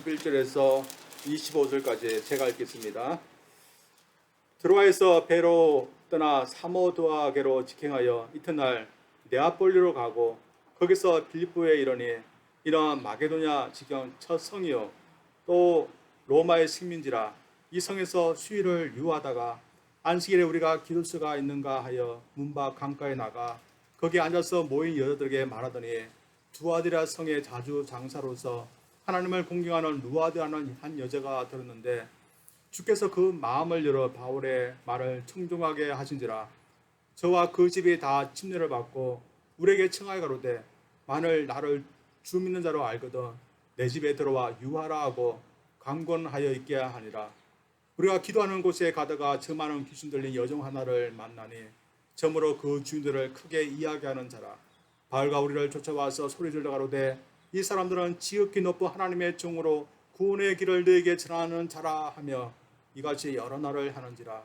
11절에서 25절까지 제가 읽겠습니다. 드로아에서 배로 떠나 사모드아게로 직행하여 이튿날 네아폴리로 가고 거기서 빌립보에 이르니 이는 마게도냐 지경 첫 성이요 또 로마의 식민지라. 이 성에서 수일을 유하다가 안식일에 우리가 기도처가 있는가 하여 문밖 강가에 나가 거기 앉아서 모인 여자들에게 말하더니 두아디라 성에 자주 장사로서 하나님을 공경하는 누아드라는 한 여자가 들었는데 주께서 그 마음을 열어 바울의 말을 청종하게 하신지라. 저와 그 집이 다 침례를 받고 우리에게 청하여 가로되 만일 나를 주 믿는 자로 알거든 내 집에 들어와 유하라 하고 강권하여 있게 하니라. 우리가 기도하는 곳에 가다가 저 많은 귀신 들린 여종 하나를 만나니 저므로 그 주인들을 크게 이야기하는 자라. 바울과 우리를 쫓아와서 소리질러 가로되 이 사람들은 지극히 높은 하나님의 종으로 구원의 길을 너에게 전하는 자라 하며 이같이 여러 날을 하는지라.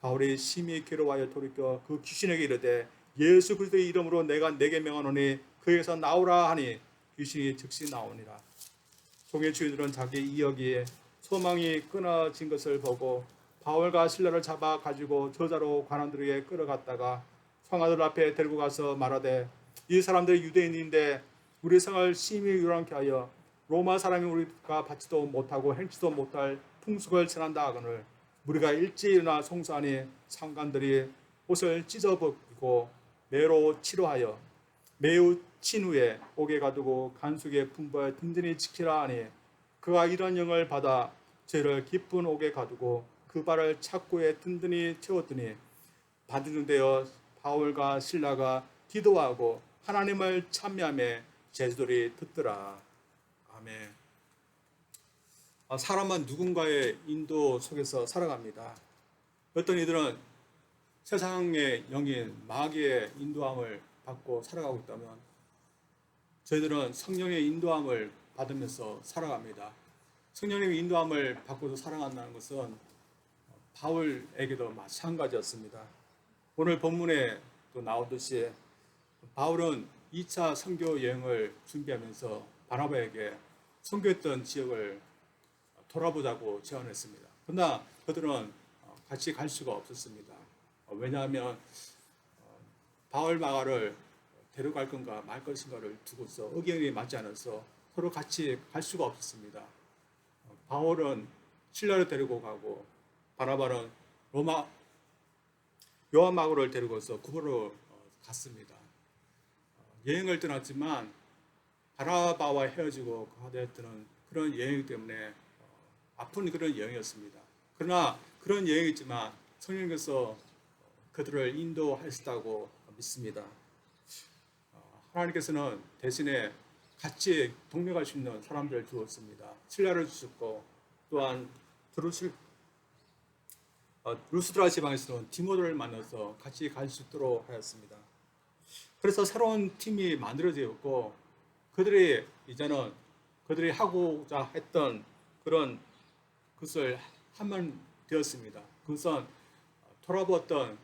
바울이 심히 괴로워하여 돌이켜 그 귀신에게 이르되 예수 그리스도의 이름으로 내가 내게 명하노니 그에서 나오라 하니 귀신이 즉시 나오니라. 종의 주인들은 자기 이야기에 소망이 끊어진 것을 보고 바울과 실라를 잡아 가지고 저자로 관원들에게 끌어갔다가 성하들 앞에 데리고 가서 말하되 이 사람들이 유대인인데 우리 성을 심히 유랑케 하여 로마 사람이 우리가 받지도 못하고 행치도 못할 풍속을 전한다 하거늘 우리가 일찍 일어나 송사하니 상관들이 옷을 찢어벗기고 매로 치료하여 매우 친 후에 옥에 가두고 간수에게 분부하여 든든히 지키라 하니 그가 이런 영을 받아 죄를 깊은 옥에 가두고 그 발을 착고에 든든히 채웠더니 반주중되어 바울과 실라가 기도하고 하나님을 찬미하며 제자들이 듣더라. 아멘. 사람은 누군가의 인도 속에서 살아갑니다. 어떤 이들은 세상의 영인 마귀의 인도함을 받고 살아가고 있다면 저희들은 성령의 인도함을 받으면서 살아갑니다. 성령님의 인도함을 받고도 살아간다는 것은 바울에게도 마찬가지였습니다. 오늘 본문에 또 나오듯이 바울은 2차 선교 여행을 준비하면서 바나바에게 선교했던 지역을 돌아보자고 제안했습니다. 그러나 그들은 같이 갈 수가 없었습니다. 왜냐하면 바울 마가를 데려갈 건가 말 것인가를 두고서 의견이 맞지 않아서 서로 같이 갈 수가 없었습니다. 바울은 실라를 데리고 가고 바나바는 요한 마고를 데리고서 구보로 갔습니다. 여행을 떠났지만 바나바와 헤어지고 하되었던 그런 여행 때문에 아픈 그런 여행이었습니다. 그러나 그런 여행이지만 성령께서 그들을 인도하셨다고 믿습니다. 하나님께서는 대신에 같이 동행할 수 있는 사람들을 주었습니다. 신라를 주셨고 또한 루스드라 지방에서는 디모데를 만나서 같이 갈 수 있도록 하였습니다. 그래서 새로운 팀이 만들어졌고 그들이 이제는 그들이 하고자 했던 그런 것을 하면 되었습니다. 그것은 돌아보았던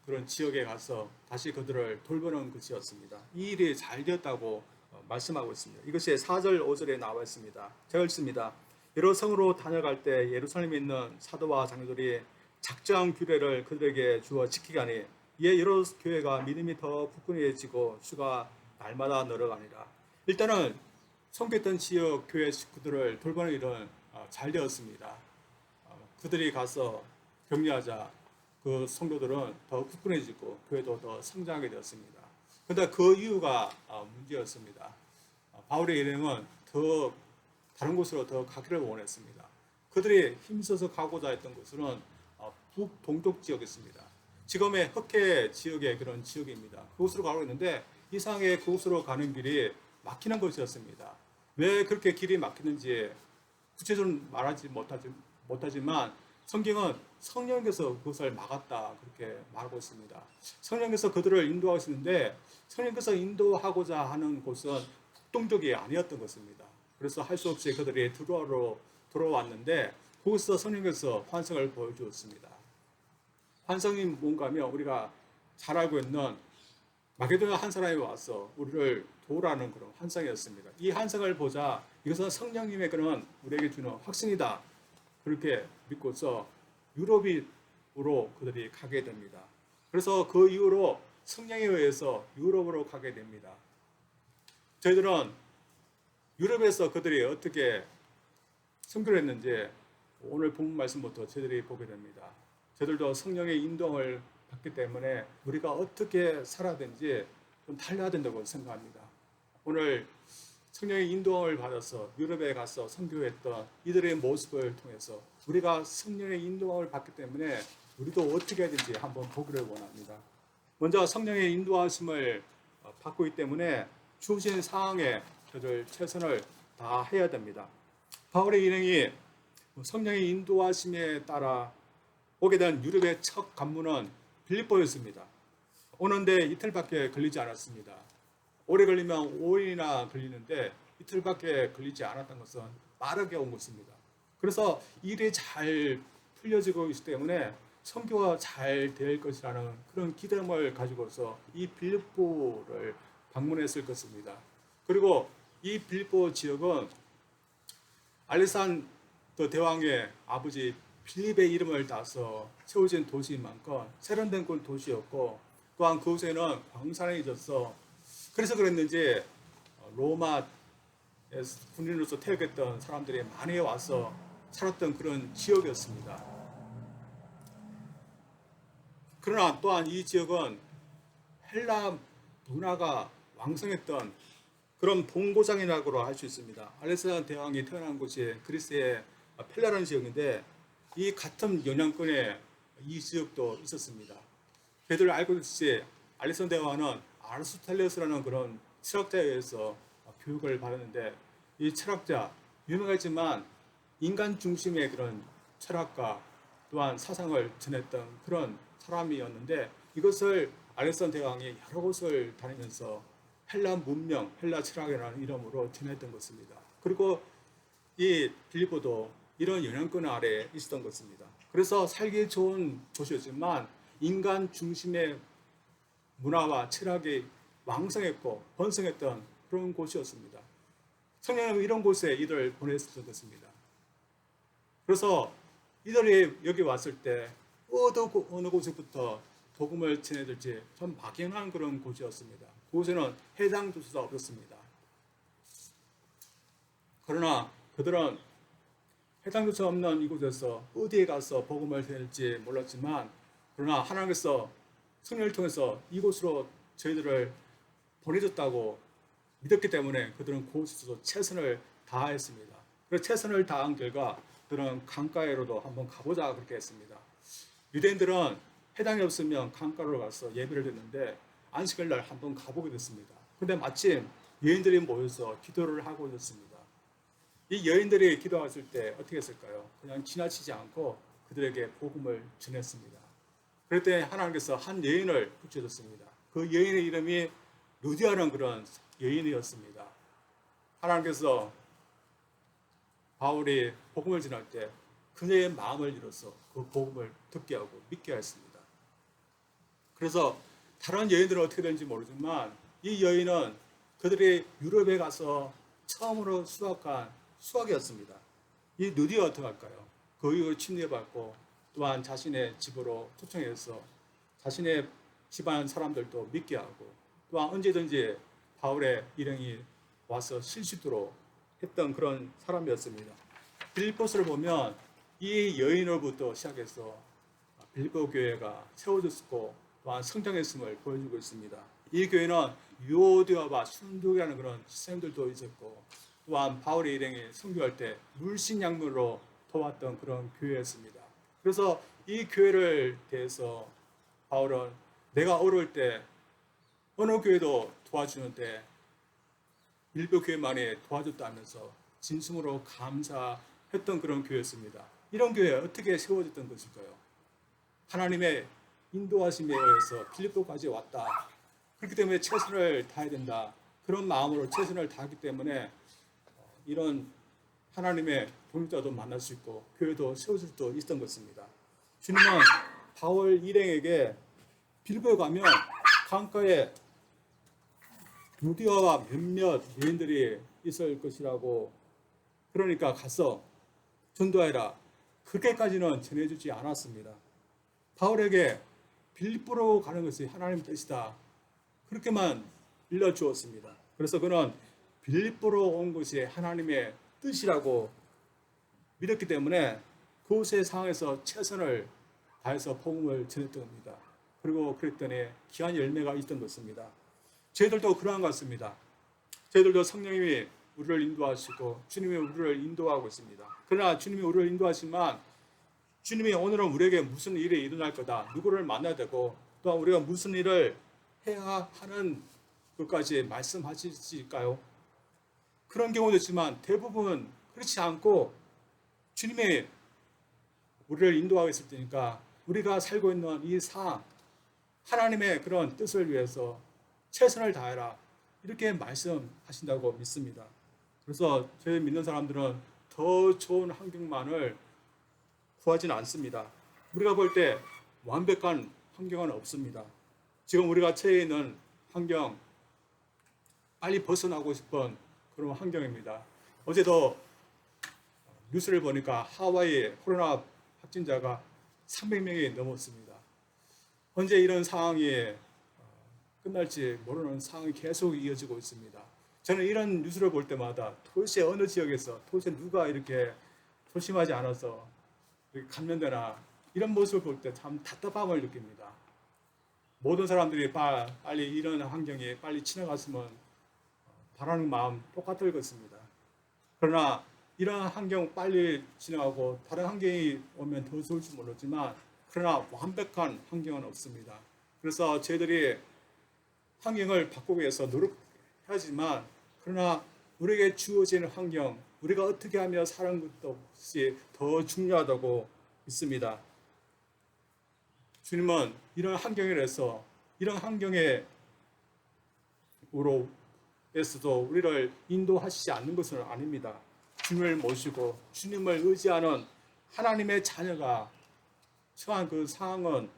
그런 지역에 가서 다시 그들을 돌보는 것이었습니다. 이 일이 잘 되었다고 말씀하고 있습니다. 이것이 4절 5절에 나와 있습니다. 제가 읽습니다. 여러 성으로 다녀갈 때 예루살렘에 있는 사도와 장로들이 작정 규례를 그들에게 주어 지키게 하니 이에 여러 교회가 믿음이 더 굳건해지고 수가 날마다 늘어가니라. 일단은 선교했던 지역 교회 식구들을 돌보는 일은 잘 되었습니다. 그들이 가서 격려하자 그 성도들은 더 굳건해지고 교회도 더 성장하게 되었습니다. 그런데 그 이유가 문제였습니다. 바울의 일행은 더 다른 곳으로 더 가기를 원했습니다. 그들이 힘써서 가고자 했던 곳은 북동쪽 지역이었습니다. 지금의 흑해 지역의 그런 지역입니다. 그곳으로 가고 있는데 이상하게 그곳으로 가는 길이 막히는 것이었습니다. 왜 그렇게 길이 막히는지 구체적으로 말하지 못하지만 성경은 성령께서 그것을 막았다 그렇게 말하고 있습니다. 성령께서 그들을 인도하시는데 성령께서 인도하고자 하는 곳은 북동쪽이 아니었던 것입니다. 그래서 할 수 없이 그들이 드로아로 돌아왔는데 거기서 성령께서 환상을 보여주었습니다. 환상이 뭔가 하면 우리가 잘 알고 있는 마게도냐 한 사람이 와서 우리를 도우라는 그런 환상이었습니다. 이 환상을 보자 이것은 성령님의 그런 우리에게 주는 확신이다. 그렇게 믿고서 유럽으로 그들이 가게 됩니다. 그래서 그 이후로 성령에 의해서 유럽으로 가게 됩니다. 저희들은 유럽에서 그들이 어떻게 선교를 했는지 오늘 본문 말씀부터 저희들이 보게 됩니다. 저희들도 성령의 인도를 받기 때문에 우리가 어떻게 살아야 되는지 좀 달라야 된다고 생각합니다. 오늘 성령의 인도를 받아서 유럽에 가서 선교했던 이들의 모습을 통해서 우리가 성령의 인도를 받기 때문에 우리도 어떻게 해야 되는지 한번 보기를 원합니다. 먼저 성령의 인도하심을 받고 있기 때문에 주어진 상황에 저들 최선을 다해야 됩니다. 바울의 일행이 성령의 인도하심에 따라 오게 된 유럽의 첫 관문은 빌립보였습니다. 오는데 이틀밖에 걸리지 않았습니다. 오래 걸리면 5일이나 걸리는데 이틀밖에 걸리지 않았던 것은 빠르게 온 것입니다. 그래서 일이 잘 풀려지고 있기 때문에 선교가 잘 될 것이라는 그런 기대감을 가지고서 이 빌립보를 방문했을 것입니다. 그리고 이 빌립보 지역은 알렉산더 대왕의 아버지 빌립의 이름을 따서 세워진 도시인 만큼 세련된 도시였고 또한 그곳에는 광산이 있어서 그래서 그랬는지 로마 군인으로서 퇴역했던 사람들이 많이 와서 살았던 그런 지역이었습니다. 그러나 또한 이 지역은 헬라 문화가 왕성했던 그런 본고장이라고 할 수 있습니다. 알렉산더 대왕이 태어난 곳이 그리스의 펠라라는 지역인데 이 같은 영향권에 이 지역도 있었습니다. 저희들 알고 있듯이 알렉산더 대왕은 아리스토텔레스라는 그런 철학자에 의해서 교육을 받았는데 이 철학자 유명했지만 인간 중심의 그런 철학과 또한 사상을 전했던 그런 사람이었는데 이것을 알렉산더 대왕이 여러 곳을 다니면서 헬라 문명, 헬라 철학이라는 이름으로 전했던 것입니다. 그리고 이 빌립보도 이런 영향권 아래에 있었던 것입니다. 그래서 살기 좋은 곳이었지만 인간 중심의 문화와 철학이 왕성했고 번성했던 그런 곳이었습니다. 성령은 이런 곳에 이들을 보냈었던 것입니다. 그래서 이들이 여기 왔을 때 어느 곳에부터 복음을 전해들지 좀 막연한 그런 곳이었습니다. 그곳에는 해당조차가 없었습니다. 그러나 그들은 해당조차 없는 이곳에서 어디에 가서 복음을 전할지 몰랐지만 그러나 하나님께서 성령을 통해서 이곳으로 저희들을 보내줬다고 믿었기 때문에 그들은 그곳에서 최선을 다했습니다. 그래서 최선을 다한 결과 그들은 강가에로도 한번 가보자 그렇게 했습니다. 유대인들은 해당이 없으면 강가로 가서 예배를 드렸는데 안식일 날 한번 가보게 됐습니다. 근데 마침 여인들이 모여서 기도를 하고 있었습니다. 이 여인들이 기도했을 때 어떻게 했을까요? 그냥 지나치지 않고 그들에게 복음을 전했습니다. 그럴 때 하나님께서 한 여인을 붙여줬습니다. 그 여인의 이름이 루디아라는 그런 여인이었습니다. 하나님께서 바울이 복음을 전할 때 그녀의 마음을 열어서 그 복음을 듣게 하고 믿게 했습니다. 그래서 다른 여인들은 어떻게 되는지 모르지만 이 여인은 그들이 유럽에 가서 처음으로 수학한 수학이었습니다. 이 누디가 어떻게 할까요? 그 이후로 침례받고 또한 자신의 집으로 초청해서 자신의 집안 사람들도 믿게 하고 또한 언제든지 바울의 일행이 와서 쉴 수 있도록 했던 그런 사람이었습니다. 빌립보서를 보면 이 여인으로부터 시작해서 빌립보 교회가 세워졌고 또한 성장했음을 보여주고 있습니다. 이 교회는 유오디아와 순두교라는 그런 시스템들도 있었고 또한 바울의 일행이 선교할 때 물신양면으로 도왔던 그런 교회였습니다. 그래서 이 교회를 대해서 바울은 내가 어려울 때 어느 교회도 도와주는데 빌립보 교회만이 도와줬다면서 진심으로 감사했던 그런 교회였습니다. 이런 교회 어떻게 세워졌던 것일까요? 하나님의 인도하심에 의해서 빌립보까지 왔다. 그렇기 때문에 최선을 다해야 된다. 그런 마음으로 최선을 다하기 때문에 이런 하나님의 동역자도 만날 수 있고 교회도 세워질 수도 있었던 것입니다. 주님은 바울 일행에게 빌립보에 가면 강가에 루디아와 몇몇 여인들이 있을 것이라고 그러니까 가서 전도하라. 그렇게까지는 전해주지 않았습니다. 바울에게 빌립보로 가는 것이 하나님의 뜻이다. 그렇게만 일러주었습니다. 그래서 그는 빌립보로 온 것이 하나님의 뜻이라고 믿었기 때문에 그곳의 상황에서 최선을 다해서 복음을 전했던 겁니다. 그리고 그랬더니 귀한 열매가 있던 것입니다. 저희들도 그러한 것 같습니다. 저희들도 성령님이 우리를 인도하시고 주님이 우리를 인도하고 있습니다. 그러나 주님이 우리를 인도하시지만 주님이 오늘은 우리에게 무슨 일이 일어날 거다. 누구를 만나야 되고 또한 우리가 무슨 일을 해야 하는 것까지 말씀하실까요? 그런 경우도 있지만 대부분 그렇지 않고 주님이 우리를 인도하고 있을 테니까 우리가 살고 있는 이 상황, 하나님의 그런 뜻을 위해서 최선을 다해라. 이렇게 말씀하신다고 믿습니다. 그래서 저희 믿는 사람들은 더 좋은 환경만을 구하지는 않습니다. 우리가 볼 때 완벽한 환경은 없습니다. 지금 우리가 처해 있는 환경, 빨리 벗어나고 싶은 그런 환경입니다. 어제도 뉴스를 보니까 하와이 코로나 확진자가 300명이 넘었습니다. 언제 이런 상황이 끝날지 모르는 상황이 계속 이어지고 있습니다. 저는 이런 뉴스를 볼 때마다 도대체 어느 지역에서 도대체 누가 이렇게 조심하지 않아서 감염되나 이런 모습을 볼 때 참 답답함을 느낍니다. 모든 사람들이 빨리 이런 환경이 빨리 지나갔으면 바라는 마음 똑같을 것입니다. 그러나 이런 환경 빨리 지나가고 다른 환경이 오면 더 좋을지 모르지만 그러나 완벽한 환경은 없습니다. 그래서 저희들이 환경을 바꾸기 위해서 노력하지만 그러나 우리에게 주어지는 환경, 우리가 어떻게 하며 사는 것이 더 중요하다고 믿습니다. 주님은 이런 환경에서 이런 환경에서도 우리를 인도하시지 않는 것은 아닙니다. 주님을 모시고 주님을 의지하는 하나님의 자녀가 처한 그 상황은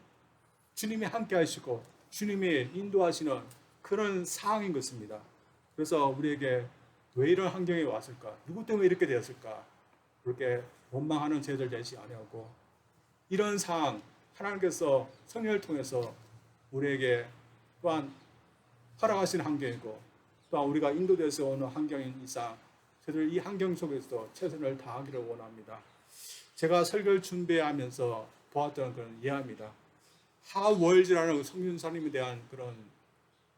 주님이 함께 하시고 주님이 인도하시는 그런 상황인 것입니다. 그래서 우리에게 왜 이런 환경에 왔을까? 누구 때문에 이렇게 되었을까? 그렇게 원망하는 죄들 되지 아니하고 이런 상황 하나님께서 성령을 통해서 우리에게 또한 허락하신 환경이고 또한 우리가 인도돼서 오는 환경인 이상 저희들 이 환경 속에서 최선을 다하기를 원합니다. 제가 설교를 준비하면서 보았던 그런 이야기입니다. 하월즈라는 성균사님에 대한 그런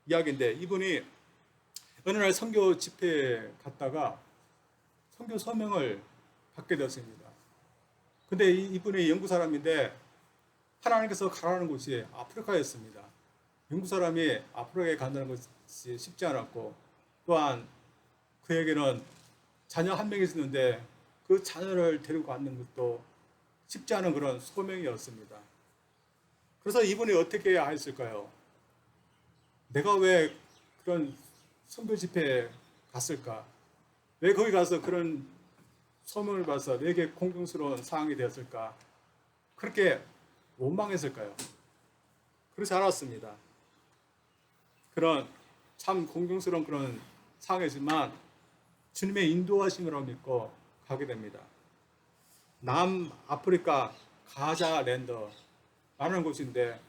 이야기인데 이분이 어느 날 선교 집회에 갔다가 선교 서명을 받게 되었습니다. 근데 이분이 영국 사람인데 하나님께서 가라는 곳이 아프리카였습니다. 영국 사람이 아프리카에 간다는 것이 쉽지 않았고 또한 그에게는 자녀 한 명이 있었는데 그 자녀를 데리고 가는 것도 쉽지 않은 그런 소명이었습니다. 그래서 이분이 어떻게 해야 했을까요? 내가 왜 그런 선교 집회에 갔을까? 왜 거기 가서 그런 소명을 받아서 내게 공경스러운 상황이 되었을까? 그렇게 원망했을까요? 그렇지 않았습니다. 그런 참 공경스러운 그런 상황이지만 주님의 인도하심이라고 믿고 가게 됩니다. 남아프리카 가자랜드라는 곳인데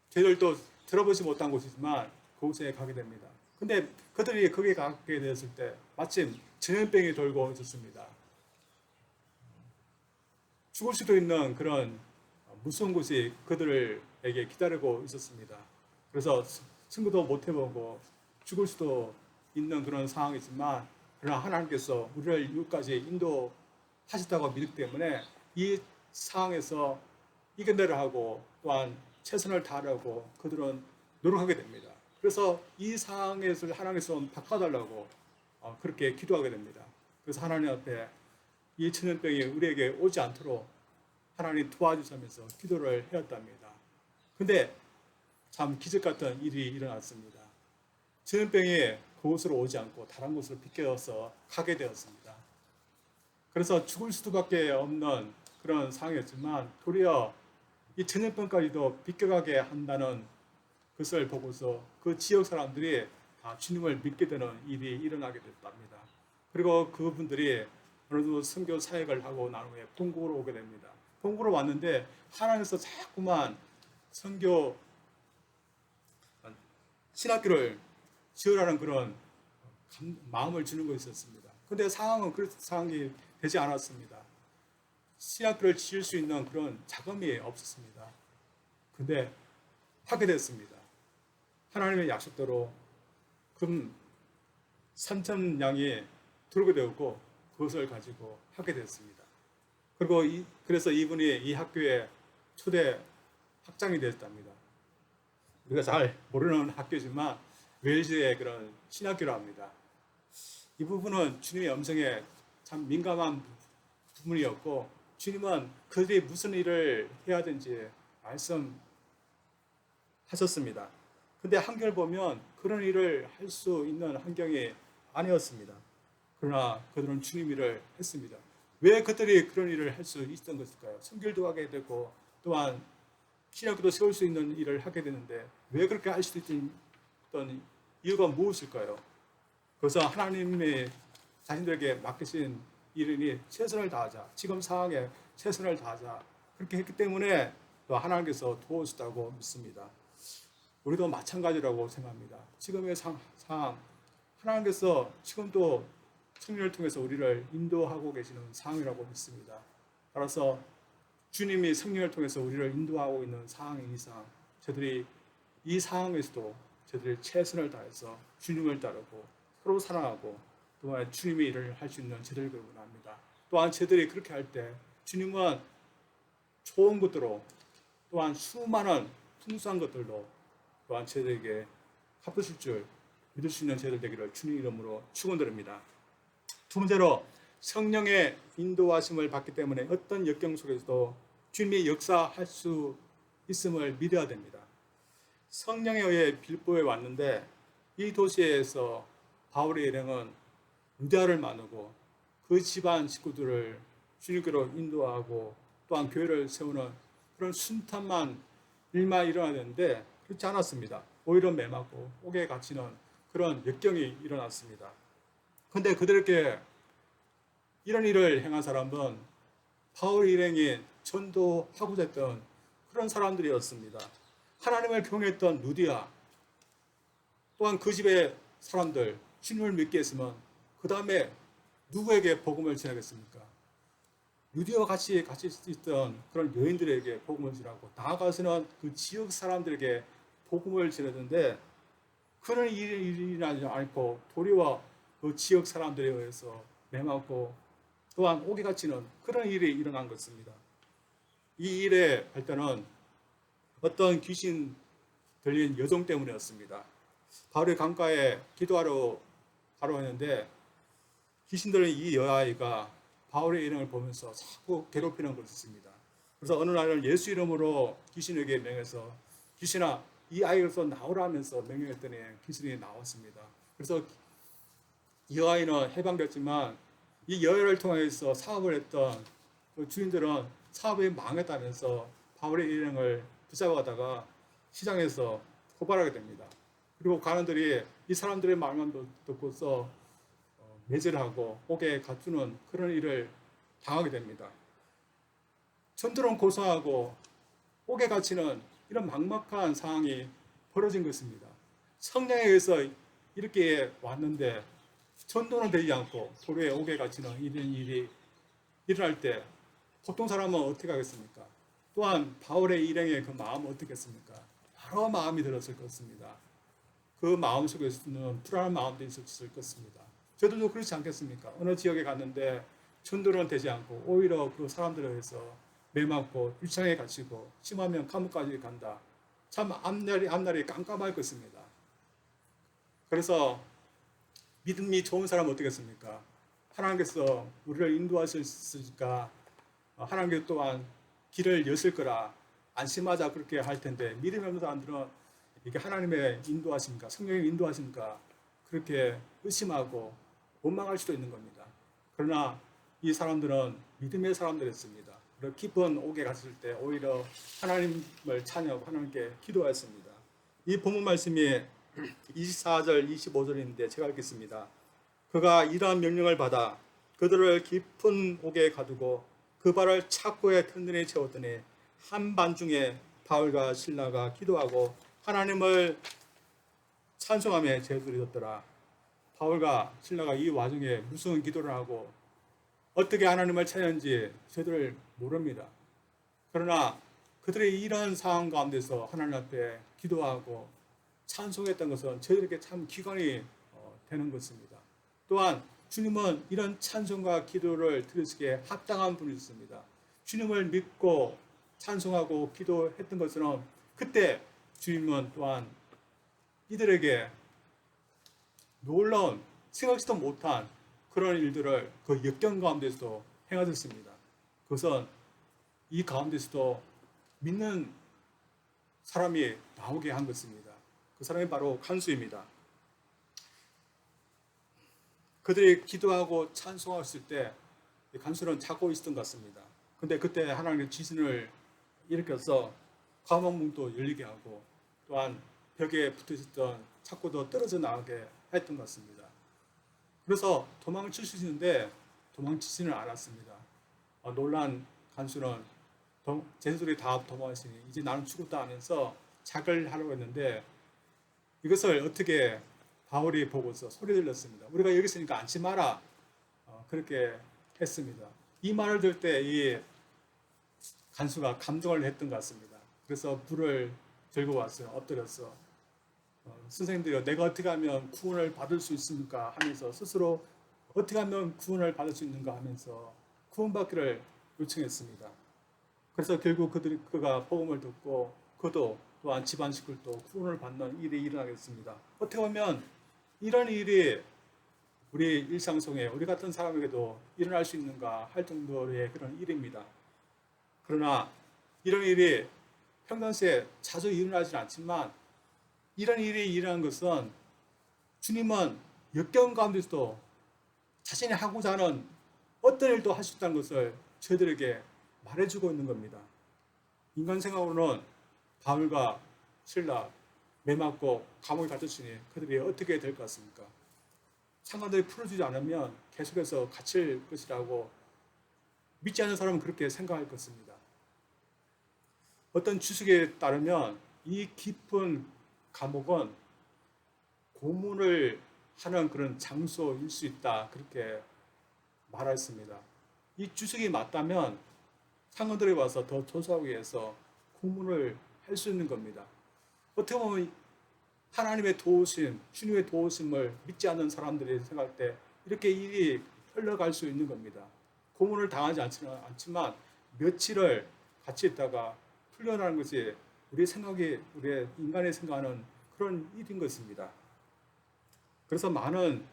저희들도 들어보지 못한 곳이지만 그곳에 가게 됩니다. 근데 그들이 거기에 가게 되었을 때 마침 전염병이 돌고 있었습니다. 죽을 수도 있는 그런 무서운 곳이 그들에게 기다리고 있었습니다. 그래서 승부도 못 해보고 죽을 수도 있는 그런 상황이지만 그러나 하나님께서 우리를 이곳까지 인도하셨다고 믿기 때문에 이 상황에서 이겨내려 하고 또한 최선을 다하려고 그들은 노력하게 됩니다. 그래서 이 상황에서 하나님께서 바꿔달라고 그렇게 기도하게 됩니다. 그래서 하나님 앞에 이 전염병이 우리에게 오지 않도록 하나님 도와주시면서 기도를 해왔답니다. 근데 참 기적 같은 일이 일어났습니다. 전염병이 그곳으로 오지 않고 다른 곳으로 비껴서 가게 되었습니다. 그래서 죽을 수밖에 없는 그런 상황이었지만 도리어 이 전염병까지도 비껴가게 한다는 것을 보고서 그 지역 사람들이 다 주님을 믿게 되는 일이 일어나게 됐답니다. 그리고 그분들이 어느 정도 선교 사역을 하고 난 후에 본국으로 오게 됩니다. 본국으로 왔는데 하나님께서 자꾸만 선교 신학교를 지으라는 그런 마음을 주는 것이 있었습니다. 근데 상황은 그런 상황이 되지 않았습니다. 신학교를 지을 수 있는 그런 자금이 없었습니다. 근데 하게 됐습니다. 하나님의 약속대로 금 3천 양이 들어오게 되었고 그것을 가지고 하게 됐습니다. 그리고 그래서 이분이 이 학교의 초대 학장이 되었답니다. 우리가 잘 모르는 학교지만 웨일즈의 그런 신학교라 합니다. 이 부분은 주님의 음성에 참 민감한 부분이었고 주님은 그들이 무슨 일을 해야 되는지 말씀하셨습니다. 근데 한결 보면 그런 일을 할 수 있는 환경이 아니었습니다. 그러나 그들은 주님 일을 했습니다. 왜 그들이 그런 일을 할 수 있었던 것일까요? 선교도 하게 되고 또한 신학교도 세울 수 있는 일을 하게 되는데 왜 그렇게 할 수 있던 이유가 무엇일까요? 그래서 하나님의 자신들에게 맡기신 일이니 최선을 다하자. 지금 상황에 최선을 다하자. 그렇게 했기 때문에 또 하나님께서 도우셨다고 믿습니다. 우리도 마찬가지라고 생각합니다. 지금의 상황, 하나님께서 지금도 청년을 통해서 우리를 인도하고 계시는 상황이라고 믿습니다. 따라서 주님이 성령을 통해서 우리를 인도하고 있는 상황인 이상 저들이 이 상황에서도 저들이 최선을 다해서 주님을 따르고 서로 사랑하고 또한 주님의 일을 할 수 있는 저들을 원합니다. 또한 저들이 그렇게 할 때 주님은 좋은 것들로 또한 수많은 풍성한 것들로 또한 저들에게 갚으실 줄 믿을 수 있는 저들 되기를 주님 이름으로 축원드립니다. 두 번째로 성령의 인도하심을 받기 때문에 어떤 역경 속에서도 주님이 역사할 수 있음을 믿어야 됩니다. 성령에 의해 빌보에 왔는데 이 도시에서 바울의 일행은 유대아를 나누고 그 집안 식구들을 주님께로 인도하고 또한 교회를 세우는 그런 순탄한 일만 일어나야 되는데 그렇지 않았습니다. 오히려 매맞고 옥에 갇히는 그런 역경이 일어났습니다. 그런데 그들에게 이런 일을 행한 사람은 바울 일행이 전도하고자 했던 그런 사람들이었습니다. 하나님을 경외했던 루디아 또한 그 집의 사람들 주님을 믿게 했으면 그 다음에 누구에게 복음을 전하겠습니까? 루디아와 같이 있던 그런 여인들에게 복음을 전하고 나아가서는 그 지역 사람들에게 복음을 전하는데 그런 일이 일어나지 않고 도리어 그 지역 사람들에 의해서 매맞고 또한 옥에 갇히는 그런 일이 일어난 것입니다. 이 일의 발단은 어떤 귀신 들린 여종 때문이었습니다. 바울의 강가에 기도하러 가려했는데 귀신 들린 이 여아이가 바울의 일행을 보면서 자꾸 괴롭히는 것이었습니다. 그래서 어느 날은 예수 이름으로 귀신에게 명해서 귀신아 이 아이로서 나오라면서 명령했더니 귀신이 나왔습니다. 그래서 이 여아이는 해방됐지만 이 여아를 통해서 사업을 했던 그 주인들은 사업이 망했다면서 바울의 일행을 붙잡아가다가 시장에서 고발하게 됩니다. 그리고 관원들이 이 사람들의 말만 듣고서 매질을 하고 옥에 갖추는 그런 일을 당하게 됩니다. 전도는 고소하고 옥에 갇히는 이런 막막한 상황이 벌어진 것입니다. 성령에 의해서 이렇게 왔는데 전도는 되지 않고 도로에 옥에 갇히는 이런 일이 일어날 때 보통 사람은 어떻게 하겠습니까? 또한 바울의 일행의 그 마음은 어떻겠습니까? 여러 마음이 들었을 것입니다. 그 마음 속에서는 불안한 마음도 있었을 것입니다. 저들도 그렇지 않겠습니까? 어느 지역에 갔는데 전도는 되지 않고 오히려 그 사람들에 의해서 매맞고 유창에 갇히고 심하면 감옥까지 간다. 참 앞날이 깜깜할 것입니다. 그래서 믿음이 좋은 사람은 어떻겠습니까? 하나님께서 우리를 인도하셨으니까 하나님께서 또한 길을 여실 거라 안심하자 그렇게 할 텐데 믿음이 없는 사람들은 이게 하나님의 인도하십니까? 성령의 인도하십니까? 그렇게 의심하고 원망할 수도 있는 겁니다. 그러나 이 사람들은 믿음의 사람들이었습니다. 그리고 깊은 옥에 갔을 때 오히려 하나님을 찬양하고 하나님께 기도했습니다. 이 본문 말씀이 24절, 25절인데 제가 읽겠습니다. 그가 이러한 명령을 받아 그들을 깊은 옥에 가두고 그 발을 착고의 튼튼히 채웠더니 한밤중에 바울과 실라가 기도하고 하나님을 찬송하며 제수를 드렸더라. 바울과 실라가 이 와중에 무슨 기도를 하고 어떻게 하나님을 찾았는지 저희들 모릅니다. 그러나 그들의 이런 상황 가운데서 하나님 앞에 기도하고 찬송했던 것은 저희들에게 참 기관이 되는 것입니다. 또한 주님은 이런 찬송과 기도를 들으시기에 합당한 분이셨습니다. 주님을 믿고 찬송하고 기도했던 것처럼 그때 주님은 또한 이들에게 놀라운 생각지도 못한 그런 일들을 그 역경 가운데서도 행하셨습니다. 그것은 이 가운데서도 믿는 사람이 나오게 한 것입니다. 그 사람이 바로 간수입니다. 그들이 기도하고 찬송했을 때 간수는 자고 있었던 것 같습니다. 근데 그때 하나님의 지진을 일으켜서 감옥문도 열리게 하고 또한 벽에 붙어 있었던 창고도 떨어져 나가게 했던 것 같습니다. 그래서 도망칠 수 있는데 도망치지는 않았습니다. 놀란 간수는 제수들이 다 도망했으니 이제 나는 죽었다 하면서 자결 하려고 했는데 이것을 어떻게 바울이 보고서 소리 들렸습니다. 우리가 여기 있으니까 앉지 마라. 그렇게 했습니다. 이 말을 들을 때 이 간수가 감동을 했던 것 같습니다. 그래서 불을 들고 왔어요. 엎드렸어. 선생님들이 내가 어떻게 하면 구원을 받을 수 있습니까? 하면서 스스로 어떻게 하면 구원을 받을 수 있는가 하면서 구원받기를 요청했습니다. 그래서 결국 그가 복음을 듣고 그도 또한 집안 식구도 구원을 받는 일이 일어나겠습니다. 어떻게 보면 이런 일이 우리 일상 속에 우리 같은 사람에게도 일어날 수 있는가 할 정도의 그런 일입니다. 그러나 이런 일이 평상시에 자주 일어나지 않지만 이런 일이 일어난 것은 주님은 역경 가운데서도 자신이 하고자 하는 어떤 일도 할 수 있다는 것을 저희들에게 말해주고 있는 겁니다. 인간 생각으로는 바울과 실라 매맞고 감옥에 갇혔으니 그들이 어떻게 될 것 같습니까? 상관들이 풀어주지 않으면 계속해서 갇힐 것이라고 믿지 않는 사람은 그렇게 생각할 것입니다. 어떤 주식에 따르면 이 깊은 감옥은 고문을 하는 그런 장소일 수 있다 그렇게 말했습니다. 이 주식이 맞다면 상관들이 와서 더 조사하기 위해서 고문을 할 수 있는 겁니다. 어떻게 보면 하나님의 도우심, 주님의 도우심을 믿지 않는 사람들이 생각할 때 이렇게 일이 흘러갈 수 있는 겁니다. 고문을 당하지 않지만 며칠을 같이 있다가 풀려나는 것이 우리의 인간의 생각하는 그런 일인 것입니다. 그래서 많은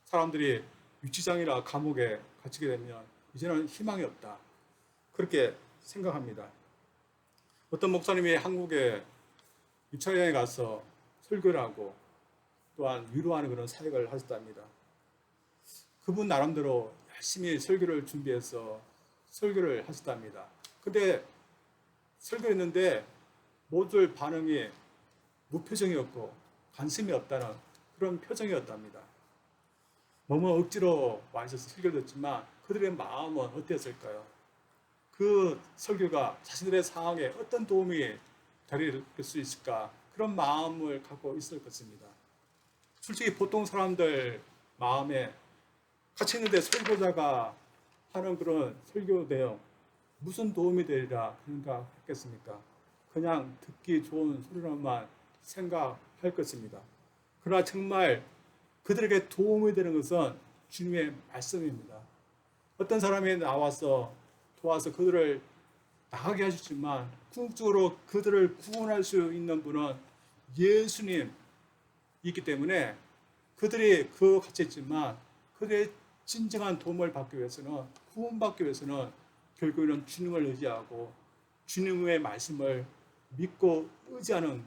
사람들이 유치장이나 감옥에 갇히게 되면 이제는 희망이 없다. 그렇게 생각합니다. 어떤 목사님이 한국에 유치장에 가서 설교를 하고 또한 위로하는 그런 사역을 하셨답니다. 그분 나름대로 열심히 설교를 준비해서 설교를 하셨답니다. 근데 설교했는데 모두들 반응이 무표정이었고 관심이 없다는 그런 표정이었답니다. 너무 억지로 와 있어서 설교를 듣지만 그들의 마음은 어땠을까요? 그 설교가 자신들의 상황에 어떤 도움이 될 수 있을까? 그런 마음을 갖고 있을 것입니다. 솔직히 보통 사람들 마음에 같이 있는데 설교자가 하는 그런 설교 내용 무슨 도움이 되리라 생각했겠습니까? 그냥 듣기 좋은 소리로만 생각할 것입니다. 그러나 정말 그들에게 도움이 되는 것은 주님의 말씀입니다. 어떤 사람이 나와서 도와서 그들을 나가게 하셨지만 궁극적으로 그들을 구원할 수 있는 분은 예수님이기 때문에 그들이 그 같이 있지만 그들의 진정한 도움을 받기 위해서는 구원받기 위해서는 결국에는 주님을 의지하고 주님의 말씀을 믿고 의지하는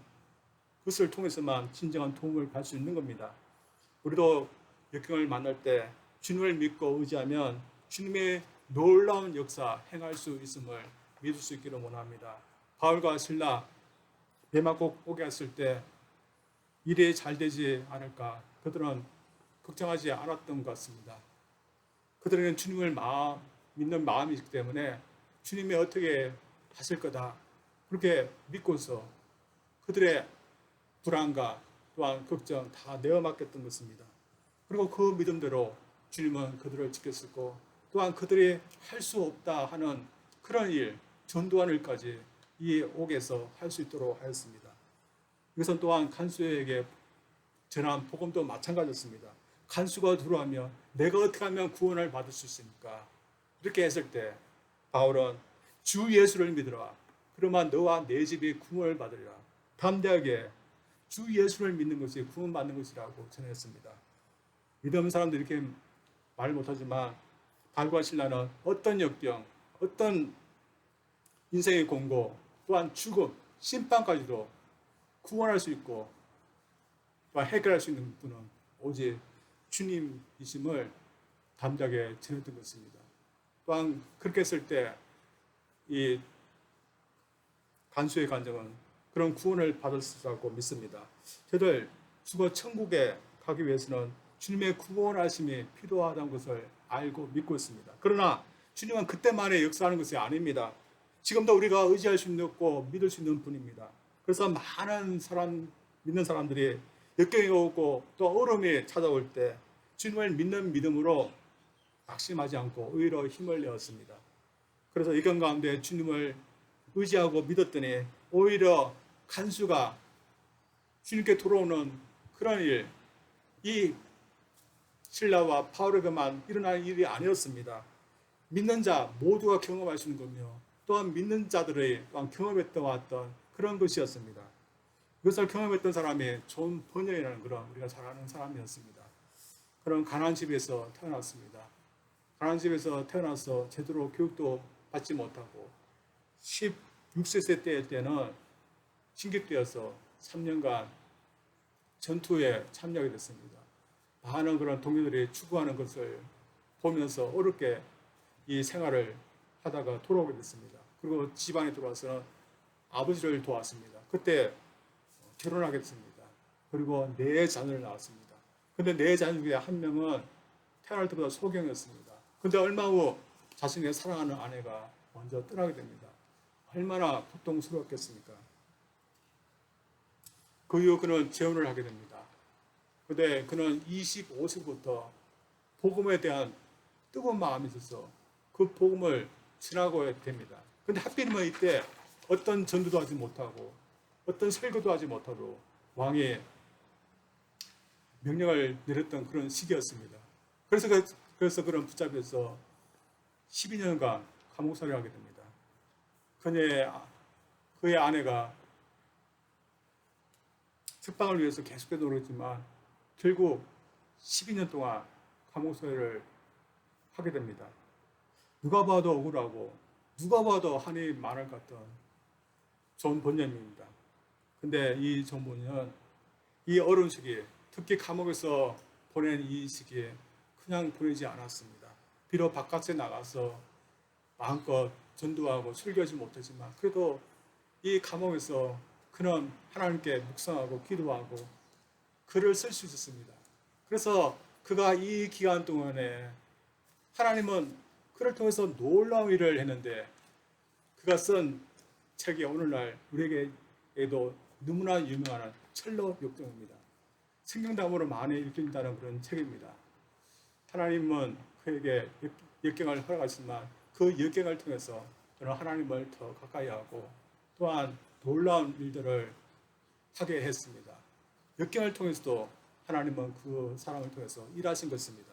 것을 통해서만 진정한 도움을 받을 수 있는 겁니다. 우리도 역경을 만날 때 주님을 믿고 의지하면 주님의 놀라운 역사 행할 수 있음을 믿을 수 있기를 원합니다. 바울과 실라 매맞고 옥에 갔을 때 일이 잘 되지 않을까? 그들은 걱정하지 않았던 것 같습니다. 그들에게는 주님을 믿는 마음이기 때문에 주님이 어떻게 하실 거다 그렇게 믿고서 그들의 불안과 또한 걱정 다 내어 맡겼던 것입니다. 그리고 그 믿음대로 주님은 그들을 지켰었고 또한 그들이 할 수 없다 하는 그런 일, 전도한 일까지 이 옥에서 할 수 있도록 하였습니다. 이것은 또한 간수에게 전한 복음도 마찬가지였습니다. 간수가 들어오면 내가 어떻게 하면 구원을 받을 수 있습니까? 이렇게 했을 때 바울은 주 예수를 믿으라. 그러면 너와 내 집이 구원을 받으리라. 담대하게 주 예수를 믿는 것이 구원받는 것이라고 전했습니다. 믿음 없는 사람들이 이렇게 말 못하지만 바울과 실라는 어떤 역경, 어떤 인생의 공고, 또한 죽음, 심판까지도 구원할 수 있고 또한 해결할 수 있는 분은 오직 주님이심을 담대하게 전했던 것입니다. 또한 그렇게 했을 때 이 간수의 간정은 그런 구원을 받을 수 있다고 믿습니다. 저들 죽어 천국에 가기 위해서는 주님의 구원하심이 필요하다는 것을 알고 믿고 있습니다. 그러나 주님은 그때만에 역사하는 것이 아닙니다. 지금도 우리가 의지할 수 있고 믿을 수 있는 분입니다. 그래서 많은 믿는 사람들이 역경이 오고 또 어려움이 찾아올 때 주님을 믿는 믿음으로 낙심하지 않고 오히려 힘을 내었습니다. 그래서 역경 가운데 주님을 의지하고 믿었더니 오히려 간수가 주님께 돌아오는 그런 일, 이 실라와 바울에게만 일어나는 일이 아니었습니다. 믿는 자 모두가 경험할 수 있는 거며 또한 믿는 자들의 또한 경험했던 왔던 그런 것이었습니다. 이것을 경험했던 사람이 존 번영이라는 그런 우리가 잘 아는 사람이었습니다. 그런 가난한 집에서 태어났습니다. 가난한 집에서 태어나서 제대로 교육도 받지 못하고 16세 때는 신기되어서 3년간 전투에 참여하게 됐습니다. 많은 그런 동료들이 추구하는 것을 보면서 어렵게 이 생활을 하다가 돌아오게 됐습니다. 그리고 집안에 들어와서 아버지를 도왔습니다. 그때 결혼하게 됐습니다. 그리고 4자녀를 낳았습니다. 근데 4자녀 중에 한 명은 태어날 때보다 소경이었습니다. 근데 얼마 후 자신의 사랑하는 아내가 먼저 떠나게 됩니다. 얼마나 고통스러웠겠습니까? 그 이후 그는 재혼을 하게 됩니다. 근데 그는 25세부터 복음에 대한 뜨거운 마음이 있어서 그 복음을 전하고 됩니다. 근데 하필이면 이때 어떤 전도도 하지 못하고 어떤 설교도 하지 못하고 왕이 명령을 내렸던 그런 시기였습니다. 그래서 그런 붙잡혀서 12년간 감옥살이를 하게 됩니다. 그의 아내가 석방을 위해서 계속해서 노력했지만 결국 12년 동안 감옥살이를 하게 됩니다. 누가 봐도 억울하고 누가 봐도 한이 많을 것 같던 존 번연입니다. 근데 이 존 번연은 이 어려운 시기에 특히 감옥에서 보낸 이 시기에 그냥 보내지 않았습니다. 비록 바깥에 나가서 마음껏 전도하고 설교하지 못하지만 그래도 이 감옥에서 그는 하나님께 묵상하고 기도하고 글을 쓸 수 있었습니다. 그래서 그가 이 기간 동안에 하나님은 그를 통해서 놀라운 일을 했는데 그가 쓴 책이 오늘날 우리에게도 너무나 유명한 철로 역정입니다. 성경담으로 많이 읽힌다는 그런 책입니다. 하나님은 그에게 역경을 허락하시지만 그 역경을 통해서 저는 하나님을 더 가까이 하고 또한 놀라운 일들을 하게 했습니다. 역경을 통해서도 하나님은 그 사람을 통해서 일하신 것입니다.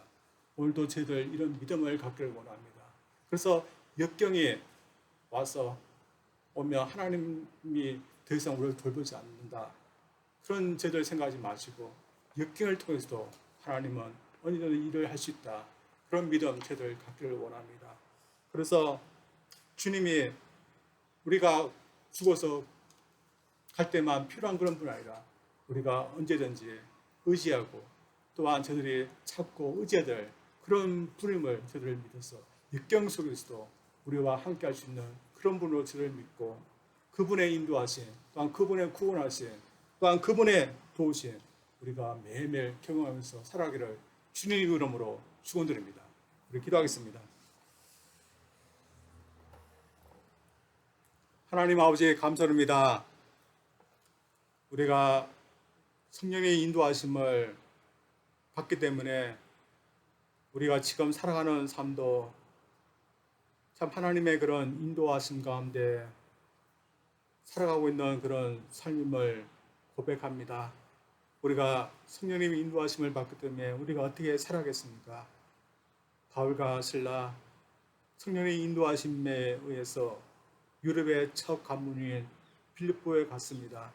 오늘도 저희들 이런 믿음을 갖기를 원합니다. 그래서 역경이 와서 오면 하나님이 더 이상 우리를 돌보지 않는다. 그런 저희들 생각하지 마시고 역경을 통해서도 하나님은 언제든 일을 할 수 있다. 그런 믿음 저희들 갖기를 원합니다. 그래서 주님이 우리가 죽어서 갈 때만 필요한 그런 분 아니라 우리가 언제든지 의지하고 또한 저들이 찾고 의지해야 될 그런 분임을 저들을 믿어서 역경 속에서도 우리와 함께 할 수 있는 그런 분으로 저를 믿고 그분의 인도하심 또한 그분의 구원하심 또한 그분의 도우심 우리가 매일매일 경험하면서 살아가기를 주님 이름으로 축원드립니다. 우리 기도하겠습니다. 하나님 아버지 감사드립니다. 우리가 성령의 인도하심을 받기 때문에 우리가 지금 살아가는 삶도 참 하나님의 그런 인도하심 가운데 살아가고 있는 그런 삶임을 고백합니다. 우리가 성령님의 인도하심을 받기 때문에 우리가 어떻게 살아가겠습니까? 바울과 실라 성령의 인도하심에 의해서 유럽의 첫 관문인 빌립보에 갔습니다.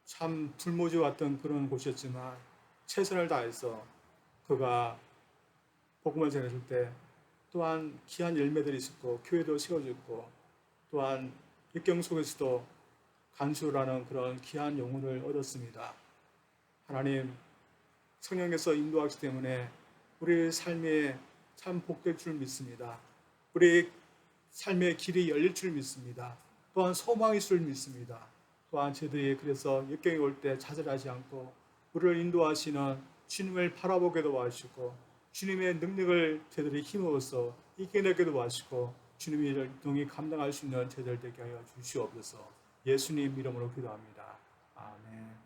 참 불모지 같던 그런 곳이었지만 최선을 다해서 그가 복음을 전했을 때 또한 귀한 열매들이 있었고 교회도 세워졌고 또한 역경 속에서도 간수라는 그런 귀한 영혼을 얻었습니다. 하나님 성령께서 인도하시기 때문에 우리의 삶에 참 복될 줄 믿습니다. 우리의 삶의 길이 열릴 줄 믿습니다. 또한 소망이 있을 줄 믿습니다. 또한 저희들이 그래서 역경이 올 때 좌절하지 않고 우리를 인도하시는 주님을 바라보게 도와주시고 주님의 능력을 저희들이 힘입어서 이겨내게 도와주시고 주님의 동이 감당할 수 있는 저희들 되게 하여 주시옵소서. 예수님 이름으로 기도합니다. 아멘.